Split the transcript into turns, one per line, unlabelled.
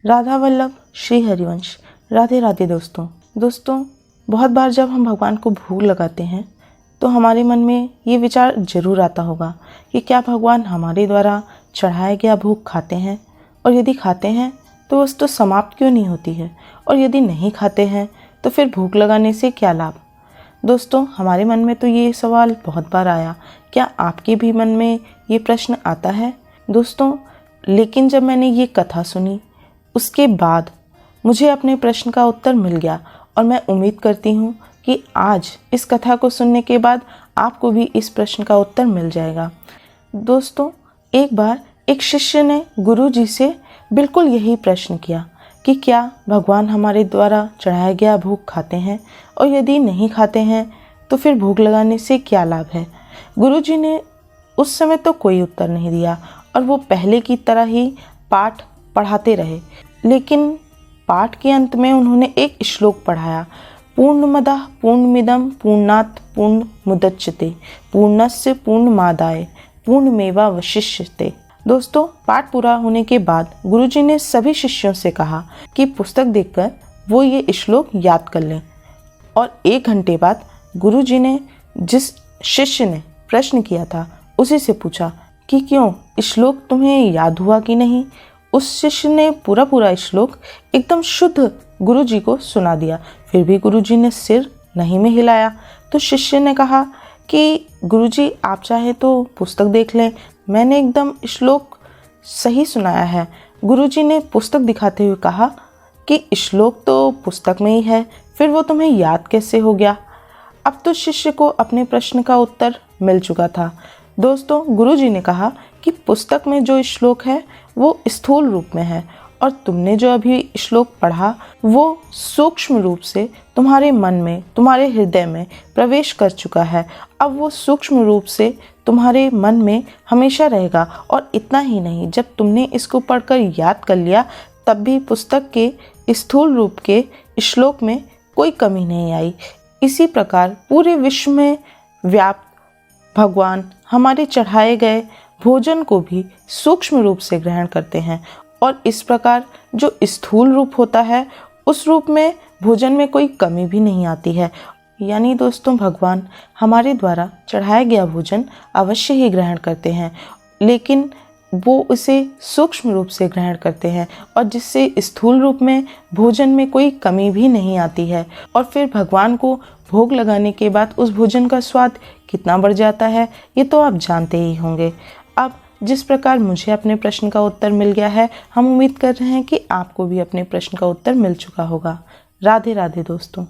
राधा वल्लभ श्री हरिवंश। राधे राधे दोस्तों, बहुत बार जब हम भगवान को भोग लगाते हैं तो हमारे मन में ये विचार ज़रूर आता होगा कि क्या भगवान हमारे द्वारा चढ़ाया गया भोग खाते हैं, और यदि खाते हैं तो वस्तु समाप्त क्यों नहीं होती है, और यदि नहीं खाते हैं तो फिर भोग लगाने से क्या लाभ। दोस्तों, हमारे मन में तो ये सवाल बहुत बार आया। क्या आपके भी मन में ये प्रश्न आता है दोस्तों? लेकिन जब मैंने ये कथा सुनी उसके बाद मुझे अपने प्रश्न का उत्तर मिल गया, और मैं उम्मीद करती हूँ कि आज इस कथा को सुनने के बाद आपको भी इस प्रश्न का उत्तर मिल जाएगा। दोस्तों, एक बार एक शिष्य ने गुरु जी से बिल्कुल यही प्रश्न किया कि क्या भगवान हमारे द्वारा चढ़ाया गया भोग खाते हैं, और यदि नहीं खाते हैं तो फिर भोग लगाने से क्या लाभ है। गुरु जी ने उस समय तो कोई उत्तर नहीं दिया, और वो पहले की तरह ही पाठ पढ़ाते रहे। लेकिन पाठ के अंत में उन्होंने एक श्लोक पढ़ाया, पूर्णमदः पूर्णमिदं पूर्णात् पूर्णमुदच्यते पूर्णस्य पूर्णमादाय पूर्णमेवावशिष्यते। दोस्तों, पाठ पूरा होने के बाद गुरुजी ने सभी शिष्यों से कहा कि पुस्तक देखकर वो ये श्लोक याद कर लें। और 1 घंटे बाद गुरुजी ने जिस शिष्य ने प्रश्न किया था उसी से पूछा कि क्यों श्लोक तुम्हें याद हुआ कि नहीं। उस शिष्य ने पूरा श्लोक एकदम शुद्ध गुरुजी को सुना दिया। फिर भी गुरुजी ने सिर नहीं में हिलाया। तो शिष्य ने कहा कि गुरुजी, आप चाहे तो पुस्तक देख लें, मैंने एकदम श्लोक सही सुनाया है। गुरुजी ने पुस्तक दिखाते हुए कहा कि श्लोक तो पुस्तक में ही है, फिर वो तुम्हें याद कैसे हो गया। अब तो शिष्य को अपने प्रश्न का उत्तर मिल चुका था। दोस्तों, गुरुजी ने कहा कि पुस्तक में जो श्लोक है वो स्थूल रूप में है, और तुमने जो अभी श्लोक पढ़ा वो सूक्ष्म रूप से तुम्हारे मन में, तुम्हारे हृदय में प्रवेश कर चुका है। अब वो सूक्ष्म रूप से तुम्हारे मन में हमेशा रहेगा। और इतना ही नहीं, जब तुमने इसको पढ़कर याद कर लिया तब भी पुस्तक के स्थूल रूप के श्लोक में कोई कमी नहीं आई। इसी प्रकार पूरे विश्व में व्याप्त भगवान हमारे चढ़ाए गए भोजन को भी सूक्ष्म रूप से ग्रहण करते हैं, और इस प्रकार जो स्थूल रूप होता है उस रूप में भोजन में कोई कमी भी नहीं आती है। यानी दोस्तों, भगवान हमारे द्वारा चढ़ाया गया भोजन अवश्य ही ग्रहण करते हैं, लेकिन वो उसे सूक्ष्म रूप से ग्रहण करते हैं, और जिससे स्थूल रूप में भोजन में कोई कमी भी नहीं आती है। और फिर भगवान को भोग लगाने के बाद उस भोजन का स्वाद कितना बढ़ जाता है, ये तो आप जानते ही होंगे। अब जिस प्रकार मुझे अपने प्रश्न का उत्तर मिल गया है, हम उम्मीद कर रहे हैं कि आपको भी अपने प्रश्न का उत्तर मिल चुका होगा। राधे राधे दोस्तों।